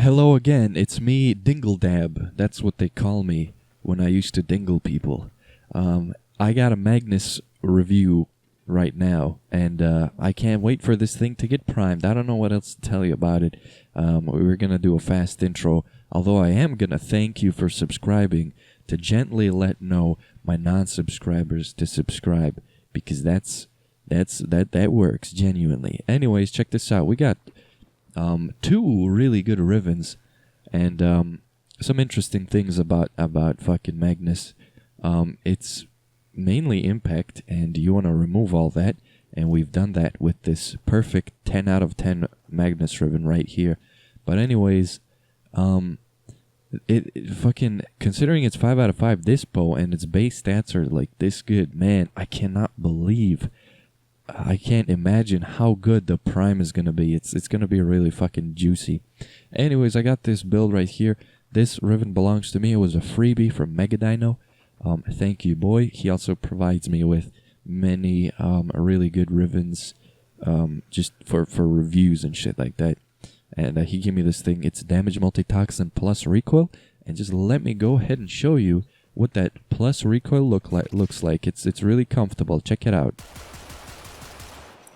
Hello again, it's me, Dingledab. That's what they call me when I used to dingle people. I got a Magnus review right now, and I can't wait for this thing to get primed. I don't know what else to tell you about it. We were going to do a fast intro, although I am going to thank you for subscribing to gently let know my non-subscribers to subscribe, because that works genuinely. Anyways, check this out. We got two really good rivens, and some interesting things about fucking Magnus. It's mainly impact, and you want to remove all that, and we've done that with this perfect 10 out of 10 Magnus riven right here. But anyways, it fucking, considering it's 5 out of 5 this bow and its base stats are like this good, man, I can't imagine how good the prime is gonna be. It's gonna be really fucking juicy. Anyways, I got this build right here. This riven belongs to me. It was a freebie from Megadino. Thank you, boy. He also provides me with many really good rivens, just for reviews and shit like that. And he gave me this thing. It's damage multi-toxin plus recoil. And just let me go ahead and show you what that plus recoil looks like. It's really comfortable. Check it out.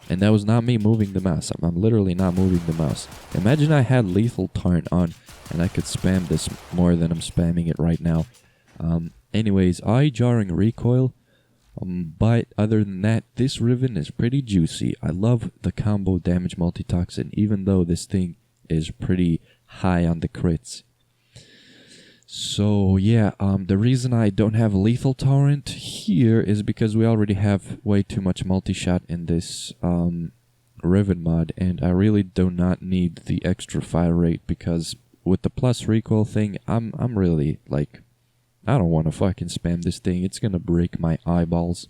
And that was not me moving the mouse. I'm literally not moving the mouse. Imagine I had lethal tarn on and I could spam this more than I'm spamming it right now. Anyways, eye-jarring recoil. But other than that, this riven is pretty juicy. I love the combo damage multi-toxin, even though this thing is pretty high on the crits. So yeah, the reason I don't have lethal torrent here is because we already have way too much multi-shot in this riven mod, and I really do not need the extra fire rate, because with the plus recoil thing, I'm really like, I don't want to fucking spam this thing. It's gonna break my eyeballs.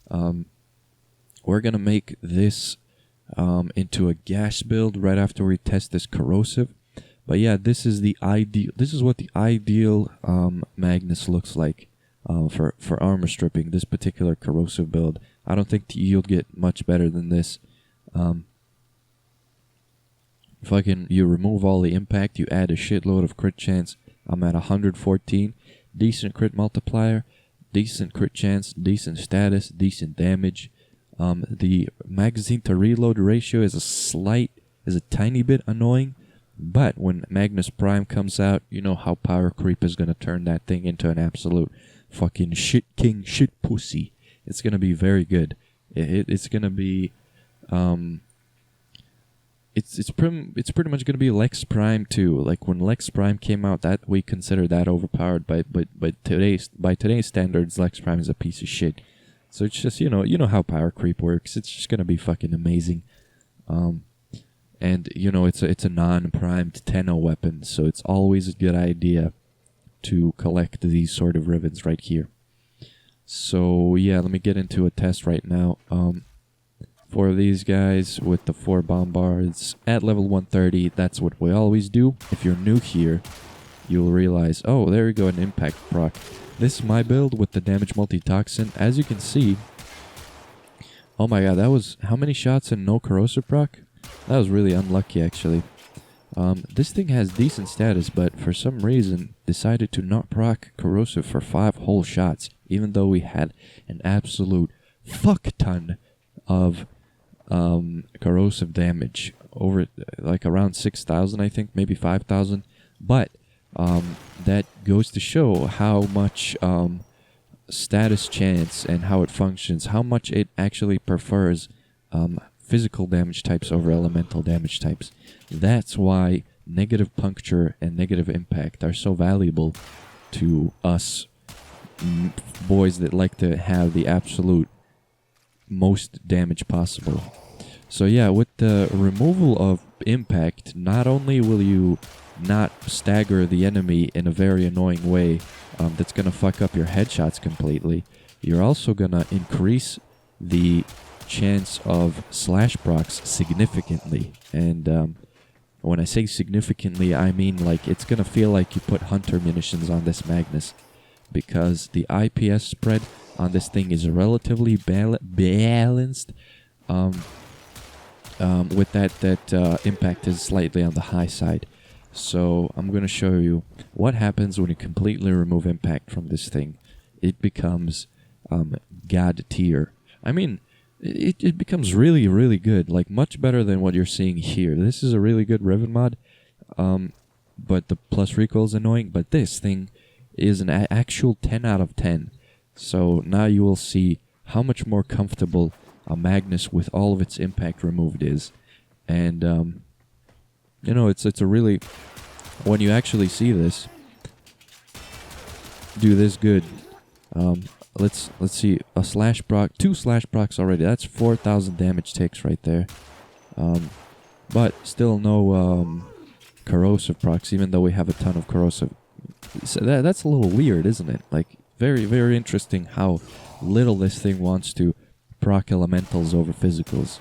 We're gonna make this into a gash build right after we test this corrosive. But yeah, this is the ideal. This is what the ideal Magnus looks like for armor stripping. This particular corrosive build. I don't think you'll get much better than this. You remove all the impact. You add a shitload of crit chance. I'm at 114. Decent crit multiplier. Decent crit chance. Decent status. Decent damage. The magazine to reload ratio is a tiny bit annoying. But when Magnus Prime comes out, you know how power creep is going to turn that thing into an absolute fucking shit king shit pussy. It's going to be very good. It's going to be it's pretty much going to be Lex Prime too. Like when Lex Prime came out, that we considered that overpowered, but by today's standards, Lex Prime is a piece of shit. So it's just, you know how power creep works. It's just going to be fucking amazing. And, you know, it's a non-primed 10-0 weapon, so it's always a good idea to collect these sort of rivens right here. So, yeah, let me get into a test right now. For these guys with the 4 bombards at level 130, that's what we always do. If you're new here, you'll realize, oh, there we go, an impact proc. This is my build with the damage multi-toxin. As you can see, oh my god, that was how many shots and no corrosive proc? That was really unlucky, actually. This thing has decent status, but for some reason decided to not proc corrosive for 5 whole shots, even though we had an absolute fuck ton of corrosive damage, over like around 6,000, I think, maybe 5,000. But that goes to show how much status chance and how it functions, how much it actually prefers physical damage types over elemental damage types. That's why negative puncture and negative impact are so valuable to us boys that like to have the absolute most damage possible. So yeah, with the removal of impact, not only will you not stagger the enemy in a very annoying way that's going to fuck up your headshots completely, you're also going to increase the chance of slash procs significantly. And when I say significantly, I mean like it's gonna feel like you put hunter munitions on this Magnus, because the IPS spread on this thing is relatively balanced. With that impact is slightly on the high side. So I'm going to show you what happens when you completely remove impact from this thing. It becomes god tier. I mean, it becomes really, really good. Like, much better than what you're seeing here. This is a really good Riven mod, but the plus recoil is annoying. But this thing is an actual 10 out of 10. So now you will see how much more comfortable a Magnus with all of its impact removed is. And, you know, it's a really... When you actually see this do this good, let's see, a slash proc, 2 slash procs already. That's 4,000 damage takes right there. But still no corrosive procs, even though we have a ton of corrosive. So that's a little weird, isn't it? Like, very, very interesting how little this thing wants to proc elementals over physicals.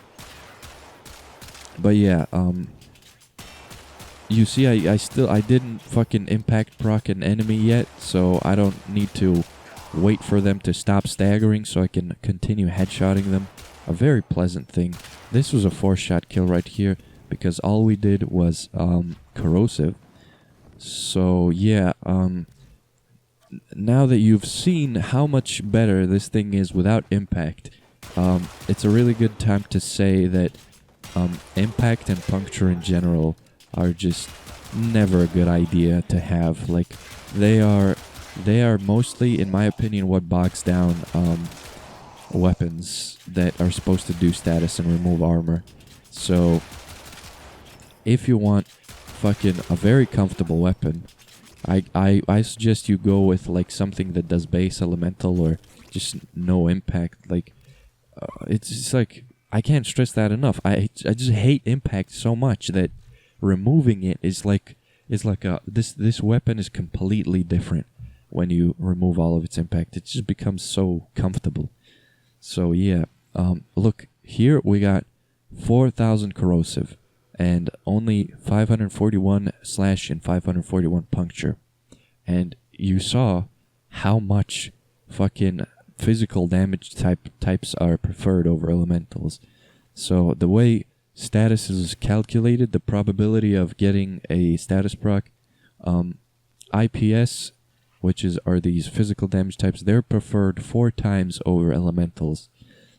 But yeah, you see, I didn't fucking impact proc an enemy yet, so I don't need to wait for them to stop staggering so I can continue headshotting them. A very pleasant thing. This was a 4-shot kill right here because all we did was corrosive. So yeah, now that you've seen how much better this thing is without impact, it's a really good time to say that impact and puncture in general are just never a good idea to have. Like, they are mostly, in my opinion, what bogs down weapons that are supposed to do status and remove armor. So if you want fucking a very comfortable weapon, I suggest you go with like something that does base elemental or just no impact. Like, it's just like, I can't stress that enough. I just hate impact so much that removing it is like this weapon is completely different when you remove all of its impact. It just becomes so comfortable. So yeah, look, here we got 4,000 corrosive and only 541 slash and 541 puncture. And you saw how much fucking physical damage types are preferred over elementals. So the way status is calculated, the probability of getting a status proc, IPS, which are these physical damage types, they're preferred 4 times over elementals.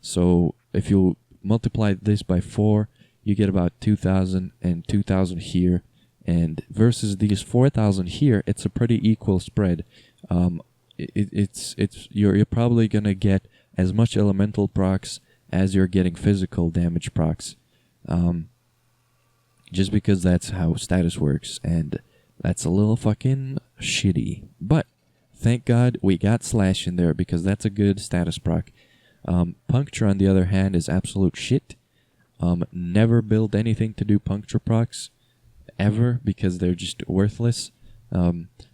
So if you multiply this by 4, you get about 2,000 and 2,000 here. And versus these 4,000 here, it's a pretty equal spread. You're probably gonna get as much elemental procs as you're getting physical damage procs. Just because that's how status works, and that's a little fucking shitty. But thank God we got slash in there because that's a good status proc. Puncture, on the other hand, is absolute shit. Never build anything to do puncture procs ever because they're just worthless.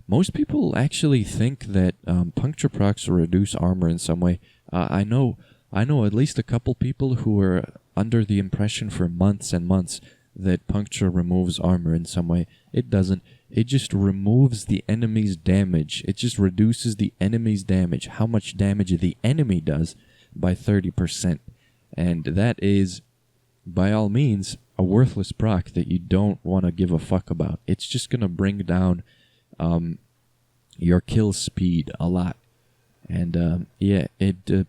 Most people actually think that puncture procs reduce armor in some way. I know at least a couple people who were under the impression for months and months that puncture removes armor in some way. It doesn't. It just removes the enemy's damage. It just reduces the enemy's damage, how much damage the enemy does, by 30%. And that is, by all means, a worthless proc that you don't want to give a fuck about. It's just going to bring down your kill speed a lot. And yeah,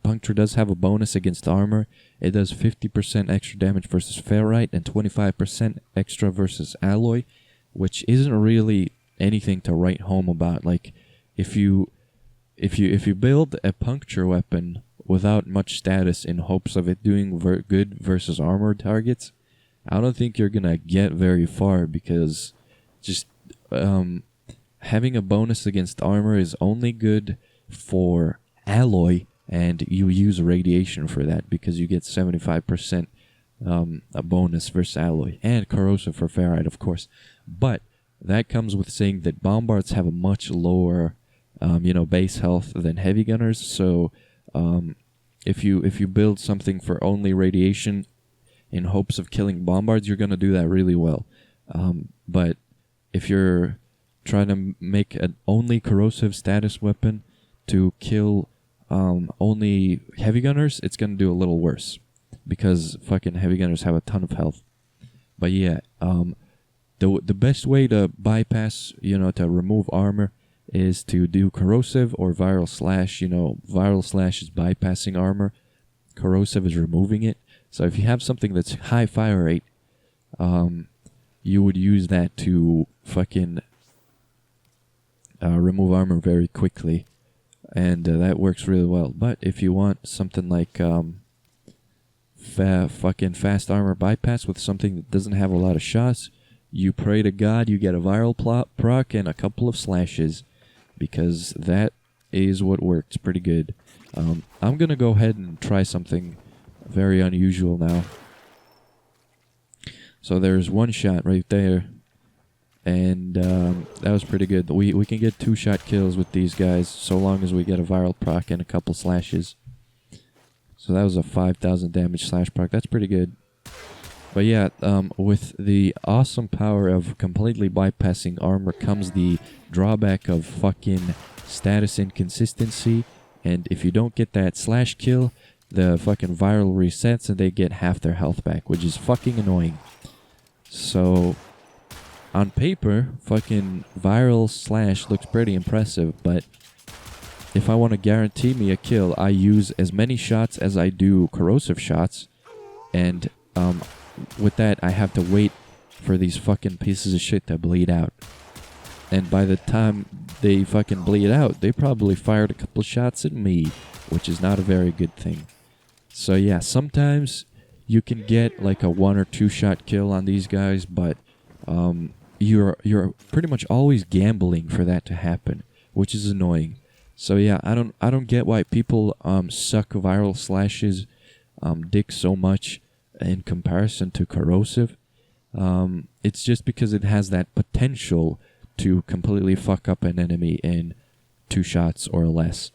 puncture does have a bonus against armor. It does 50% extra damage versus ferrite and 25% extra versus alloy, which isn't really anything to write home about. Like, if you build a puncture weapon without much status in hopes of it doing good versus armor targets, I don't think you're gonna get very far, because just having a bonus against armor is only good for alloy, and you use radiation for that because you get 75% a bonus versus alloy, and corrosive for ferrite, of course. But that comes with saying that bombards have a much lower base health than heavy gunners. So if you build something for only radiation in hopes of killing bombards, you're gonna do that really well. But if you're trying to make an only corrosive status weapon to kill only heavy gunners, it's gonna do a little worse, because fucking heavy gunners have a ton of health. But yeah, the best way to bypass, to remove armor is to do corrosive or viral slash. Viral slash is bypassing armor. Corrosive is removing it. So if you have something that's high fire rate, you would use that to fucking remove armor very quickly, and that works really well. But if you want something like fucking fast armor bypass with something that doesn't have a lot of shots, you pray to God you get a viral proc and a couple of slashes, because that is what works pretty good. I'm gonna go ahead and try something very unusual now. So there's one shot right there, and that was pretty good. We can get 2-shot kills with these guys so long as we get a viral proc and a couple slashes. So that was a 5,000 damage slash proc. That's pretty good. But yeah, with the awesome power of completely bypassing armor comes the drawback of fucking status inconsistency. And if you don't get that slash kill, the fucking viral resets and they get half their health back, which is fucking annoying. So on paper, fucking viral slash looks pretty impressive, but if I want to guarantee me a kill, I use as many shots as I do corrosive shots, and with that, I have to wait for these fucking pieces of shit to bleed out. And by the time they fucking bleed out, they probably fired a couple shots at me, which is not a very good thing. So yeah, sometimes you can get like a 1 or 2 shot kill on these guys, but you're pretty much always gambling for that to happen, which is annoying. So yeah, I don't get why people suck viral slashes dick so much in comparison to corrosive. It's just because it has that potential to completely fuck up an enemy in 2 shots or less.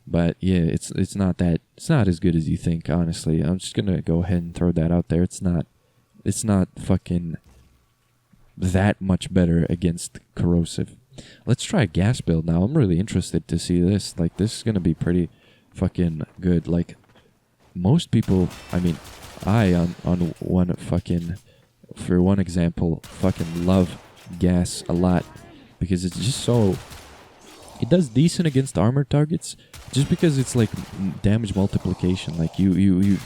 But yeah, it's not as good as you think, honestly. I'm just gonna go ahead and throw that out there. It's not fucking that much better against corrosive. Let's try a gas build now. I'm really interested to see this. Like, this is gonna be pretty fucking good. Like, most people, I mean, on one fucking, for one example, fucking love gas a lot because it's just so, it does decent against armor targets just because it's like damage multiplication. Like you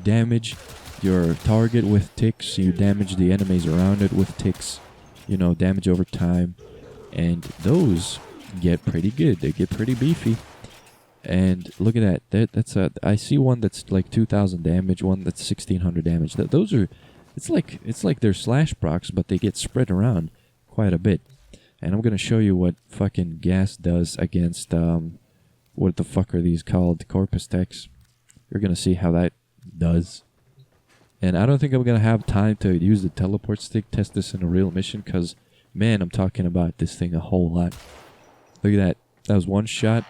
damage your target with ticks, you damage the enemies around it with ticks, damage over time, and those get pretty good. They get pretty beefy. And look at that. I see one that's like 2,000 damage, one that's 1,600 damage. Those are, it's like they're slash procs, but they get spread around quite a bit. And I'm gonna show you what fucking gas does against what the fuck are these called? Corpus techs. You're gonna see how that does. And I don't think I'm gonna have time to use the teleport stick, test this in a real mission, cause man, I'm talking about this thing a whole lot. Look at that. That was one shot.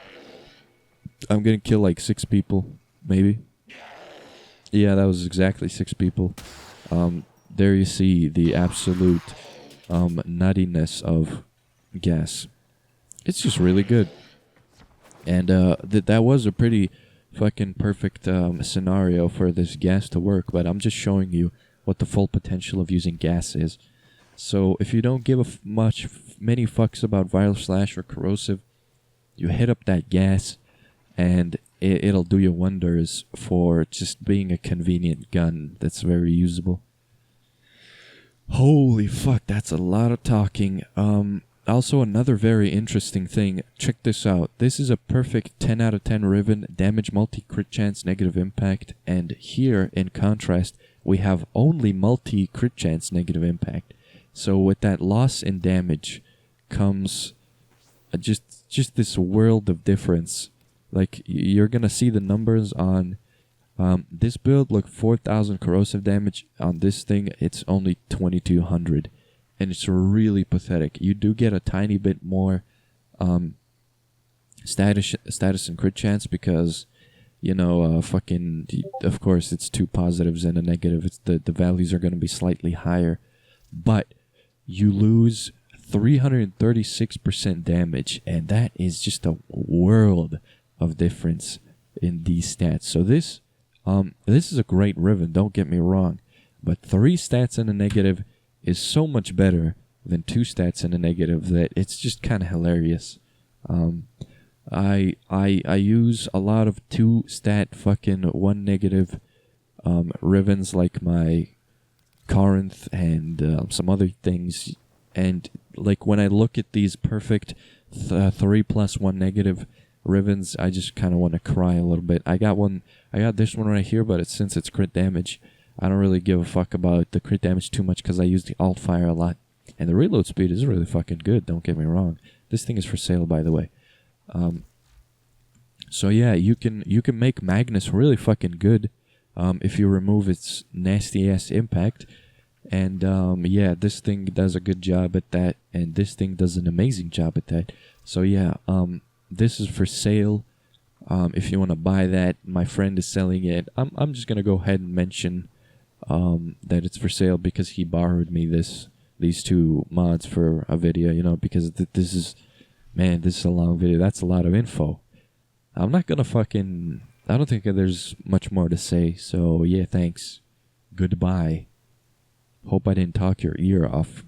I'm gonna kill like 6 people, maybe. Yeah, that was exactly 6 people. There you see the absolute nuttiness of gas. It's just really good. And that was a pretty fucking perfect scenario for this gas to work, but I'm just showing you what the full potential of using gas is. So if you don't give many fucks about viral slash or corrosive, you hit up that gas, and it'll do you wonders for just being a convenient gun that's very usable. Holy fuck, that's a lot of talking. Also, another very interesting thing. Check this out. This is a perfect 10 out of 10 Riven, damage multi-crit chance, negative impact. And here, in contrast, we have only multi-crit chance, negative impact. So with that loss in damage comes just this world of difference. Like, you're gonna see the numbers on this build. Look, 4,000 corrosive damage. On this thing, it's only 2,200. And it's really pathetic. You do get a tiny bit more status and crit chance because, fucking, of course, it's 2 positives and a negative. It's the values are going to be slightly higher. But you lose 336% damage, and that is just a world of difference in these stats. So this is a great Riven, don't get me wrong. But 3 stats in a negative is so much better than 2 stats and a negative that it's just kind of hilarious. I use a lot of 2 stat fucking 1 negative rivens like my Corinth and some other things, and like when I look at these perfect 3+1 negative rivens, I just kind of want to cry a little bit. I got this one right here, but since it's crit damage, I don't really give a fuck about the crit damage too much because I use the alt fire a lot, and the reload speed is really fucking good. Don't get me wrong. This thing is for sale, by the way. So yeah, you can make Magnus really fucking good if you remove its nasty ass impact. And yeah, this thing does a good job at that, and this thing does an amazing job at that. So yeah, this is for sale. If you want to buy that, my friend is selling it. I'm just gonna go ahead and mention that it's for sale because he borrowed me these 2 mods for a video. You know, because this is a long video. That's a lot of info. I'm not gonna I don't think there's much more to say. So yeah, thanks. Goodbye. Hope I didn't talk your ear off.